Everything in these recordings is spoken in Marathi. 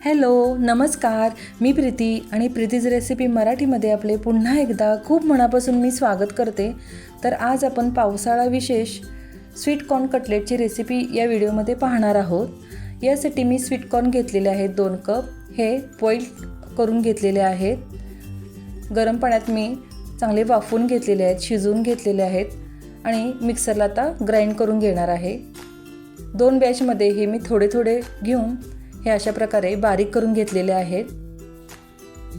हॅलो नमस्कार, मी प्रीती आणि प्रीतीज रेसिपी मराठीमध्ये आपले पुन्हा एकदा खूप मनापासून मी स्वागत करते। तर आज आपण पावसाळा विशेष स्वीट कॉर्न कटलेटची रेसिपी या व्हिडिओमध्ये पाहणार आहोत। यासाठी मी स्वीट कॉर्न घेतलेले आहेत 2 कप। हे बॉईल करून घेतलेले आहेत। गरम पाण्यात मी चांगले वाफवून घेतलेले आहेत, शिजवून घेतलेले आहेत आणि मिक्सरला आता ग्राइंड करून घेणार आहे। 2 बॅचमध्ये हे मी थोडे थोडे घेऊन हे अशा प्रकारे बारीक करून घेतलेले आहेत।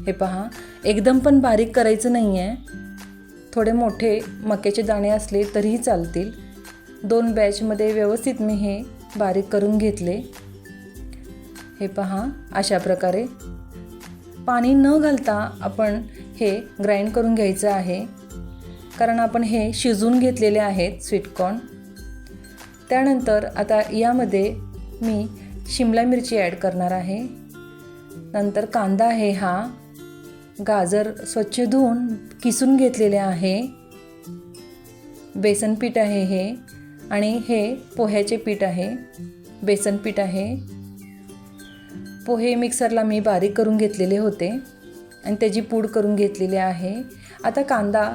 हे पहा, एकदम पण बारीक करायचं नाही आहे, थोडे मोठे मक्याचे दाणे असले तरीही चालतील। 2 बॅचमध्ये व्यवस्थित मी हे बारीक करून घेतले। हे पहा, अशा प्रकारे पाणी न घालता आपण हे ग्राइंड करून घ्यायचं आहे, कारण आपण हे शिजवून घेतलेले आहेत स्वीट कॉर्न। त्यानंतर आता यामध्ये मी शिमला मिरची ॲड करणार आहे। नंतर कांदा आहे, हा गाजर स्वच्छ धुवून किसून घेतलेले आहे। बेसन पीठ आहे हे, आणि हे पोह्याचे पीठ आहे, बेसन पीठ आहे। पोहे मिक्सरला मी बारीक करून घेतलेले होते आणि त्याची पूड करून घेतलेली आहे। आता कांदा,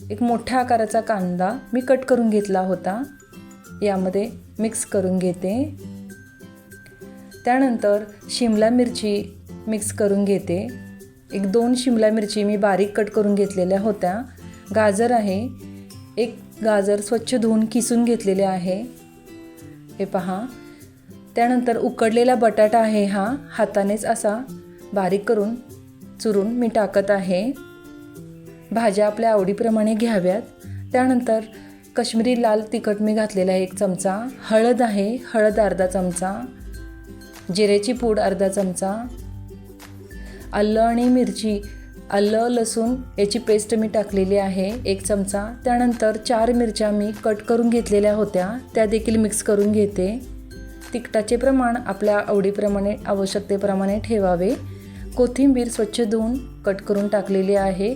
एक मोठ्या आकाराचा कांदा मी कट करून घेतला होता, यामध्ये मिक्स करून घेते। त्यानंतर शिमला मिरची मिक्स करून घेते। 1-2 शिमला मिरची मी बारीक कट करून घेतलेल्या होत्या। गाजर आहे, 1 गाजर स्वच्छ धुवून किसून घेतलेले आहे, हे पहा। त्यानंतर उकडलेला बटाटा आहे, हा हातानेच असा बारीक करून चुरून मी टाकत आहे। भाज्या आपल्या आवडीप्रमाणे घ्याव्यात। त्यानंतर काश्मीरी लाल तिखट मी घातलेला आहे 1 चमचा, हळद आहे, हळद अर्धा चमचा, जिऱ्याची पूड अर्धा चमचा, आलं आणि मिरची, आलं लसूण याची पेस्ट मी टाकलेली आहे 1 चमचा। त्यानंतर 4 मिरच्या मी कट करून घेतलेल्या होत्या, त्या देखील मिक्स करून घेते। तिखटाचे प्रमाण आपल्या आवडीप्रमाणे, आवश्यकतेप्रमाणे ठेवावे। कोथिंबीर स्वच्छ धुवून कट करून टाकलेली आहे।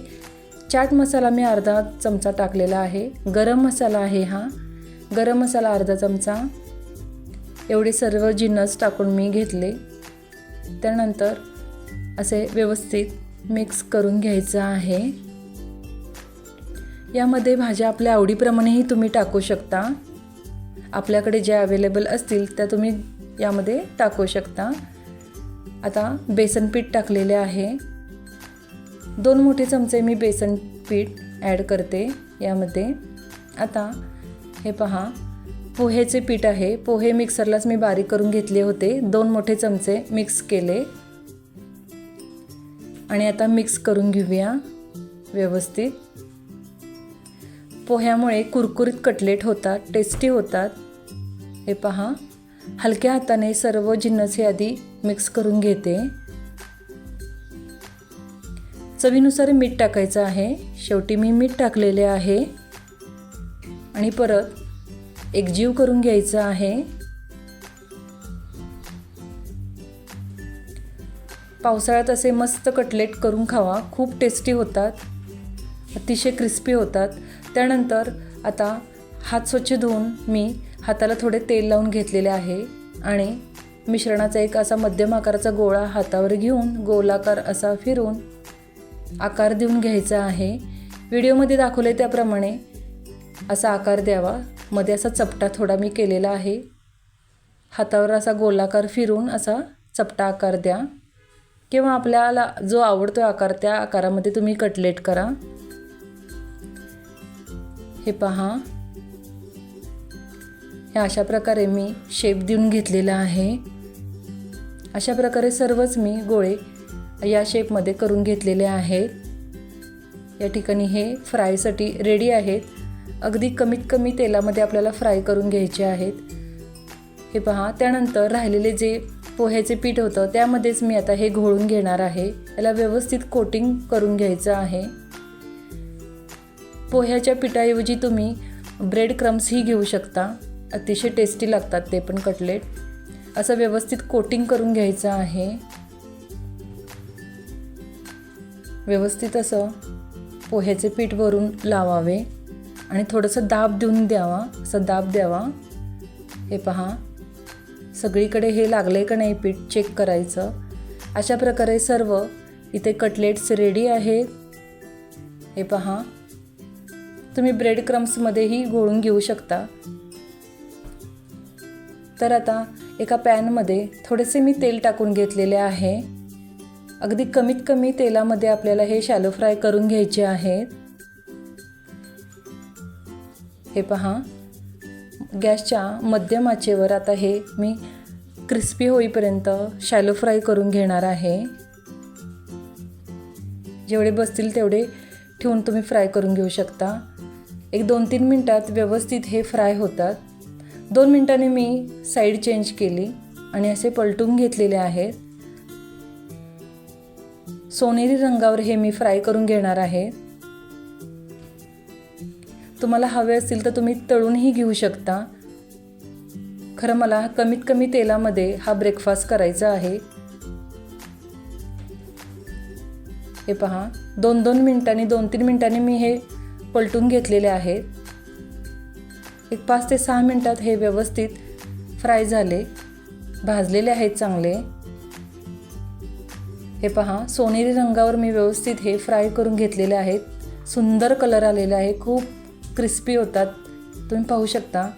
चाट मसाला मी अर्धा चमचा टाकलेला आहे। गरम मसाला आहे, हा गरम मसाला अर्धा चमचा। एवढे सर्व जिन्नस टाकून मी घेतले। त्यानंतर असे व्यवस्थित मिक्स करून घ्यायचं आहे। यामध्ये भाज्या आपल्या आवडीप्रमाणेही तुम्ही टाकू शकता, आपल्याकडे ज्या अवेलेबल असतील त्या तुम्ही यामध्ये टाकू शकता। आता बेसन पीठ टाकलेले आहे, 2 मोठे चमचे मी बेसन पीठ ॲड करते यामध्ये। आता हे पहा, पोह्याचे पीठ आहे, पोहे मिक्सरलाच मी बारीक करून घेतले होते, 2 मोठे चमचे मिक्स केले आणि आता मिक्स करून घेऊया व्यवस्थित। पोह्यामुळे कुरकुरीत कटलेट होतात, टेस्टी होतात। हे पहा, हलक्या हाताने सर्व जिन्नस हे आधी मिक्स करून घेते। चवीनुसार मीठ टाकायचं आहे, शेवटी मी मीठ टाकलेले आहे आणि परत एकजीव करून घ्यायचं आहे। पावसाळ्यात असे मस्त कटलेट करून खावा, खूप टेस्टी होतात, अतिशय क्रिस्पी होतात। त्यानंतर आता हात स्वच्छ धुवून मी हाताला थोडे तेल लावून घेतलेले आहे आणि मिश्रणाचा एक असा मध्यम आकाराचा गोळा हातावर घेऊन गोलाकार असा फिरून आकार देऊन घ्यायचा आहे। व्हिडिओमध्ये दाखवले त्याप्रमाणे असा आकार द्यावा। मध्ये असा चपटा थोडा मी केलेला आहे, हातावर असा गोलाकार फिरून असा चपटा आकार द्या, किंवा आपल्याला जो आवडतो आकार त्या आकारामध्ये तुम्ही कटलेट करा। हे पहा, हे अशा प्रकारे मी शेप देऊन घेतलेला आहे। अशा प्रकारे सर्वच मी गोळे या शेपमध्ये करून घेतलेले आहेत। या ठिकाणी हे फ्रायसाठी रेडी आहेत। अगदी कमीत कमी तेलामध्ये आपल्याला फ्राय करून घ्यायचे आहेत, हे पहा। त्यानंतर राहिलेले जे पोह्याचे पीठ होतं त्यामध्येच मी आता हे घोळून घेणार आहे, याला व्यवस्थित कोटिंग करून घ्यायचं आहे। पोह्याच्या पिठाऐवजी तुम्ही ब्रेड क्रम्सही घेऊ शकता, अतिशय टेस्टी लागतात ते पण कटलेट। असं व्यवस्थित कोटिंग करून घ्यायचं आहे, व्यवस्थित असं पोह्याचे पीठ वरून लावावे आणि थोडंसं दाब देऊन द्यावा, असं दाब द्यावा। हे पहा, सगळीकडे हे लागले का नाही पीठ चेक करायचं. अशा प्रकारे सर्व इथे कटलेट्स रेडी आहेत. हे पहा, तुम्ही ब्रेड क्रम्समध्येही घोळून घेऊ शकता. तर आता एका पॅनमध्ये थोडेसे मी तेल टाकून घेतलेले आहे. अगदी कमीत कमी तेलामध्ये आपल्याला हे शॅलो फ्राय करून घ्यायचे आहेत. हे पहा, गॅसच्या मध्यम आचेवर आता हे मी क्रिस्पी होईपर्यंत शॅलो फ्राय करून घेणार आहे. जेवढे बसतील तेवढे ठेवून तुम्ही फ्राय करून घेऊ शकता. एक 2-3 मिनटात व्यवस्थित हे फ्राय होतात. 2 मिनटांनी मी साईड चेंज केली आणि असे पलटून घेतलेले आहेत. सोनेरी रंगावर हे मी फ्राय करून घेणार आहे. तुम्हाला हवे असतील तर तुम्ही तळूनही घेऊ शकता. खरं मला कमीत कमी तेलामध्ये हा ब्रेकफास्ट करायचा आहे. हे पहा, 2-2 मिनटांनी 2-3 मिनटांनी मी हे पलटून घेतलेले आहेत. एक 5 ते 6 मिनटात हे व्यवस्थित फ्राय झाले, भाजलेले आहेत चांगले. हे पहा, सोनेरी रंगावर मी व्यवस्थित हे फ्राय करून घेतलेले आहेत. सुंदर कलर आलेला आहे, खूप क्रिस्पी होतात, तुम्ही पाहू शकता.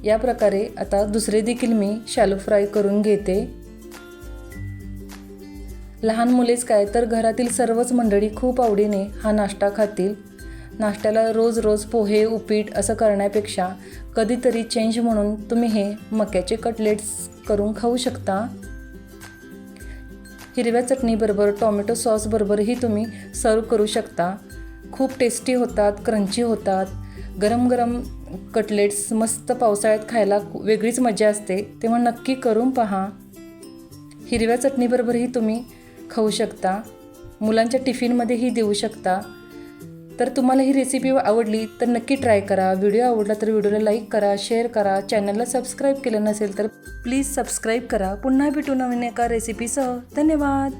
या प्रकारे आता दुसरे देखील मी शॅलो फ्राय करून घेते. लहान मुलेच काय तर घरातील सर्वच मंडळी खूप आवडीने हा नाश्ता खातील. नाश्त्याला रोज रोज पोहे उपीट असं करण्यापेक्षा कधीतरी चेंज म्हणून तुम्ही हे मक्याचे कटलेट्स करून खाऊ शकता. हिरव्या चटणीबरोबर टोमॅटो सॉसबरोबरही तुम्ही सर्व करू शकता. खूप टेस्टी होतात, क्रंची होतात. गरम गरम कटलेट्स मस्त पावसाळ्यात खायला वेगळीच मजा असते, तेव्हा नक्की करून पहा. हिरव्या चटणीबरोबरही तुम्ही खाऊ शकता. मुलांच्या टिफिनमध्येही देऊ शकता. तर तुम्हाला ही रेसिपी आवडली तर नक्की ट्राय करा. व्हिडिओ आवडला तर व्हिडिओला लाईक करा, शेअर करा. चॅनलला सबस्क्राईब केलं नसेल तर प्लीज सबस्क्राईब करा. पुन्हा भेटू नवीन एका रेसिपीसह. धन्यवाद.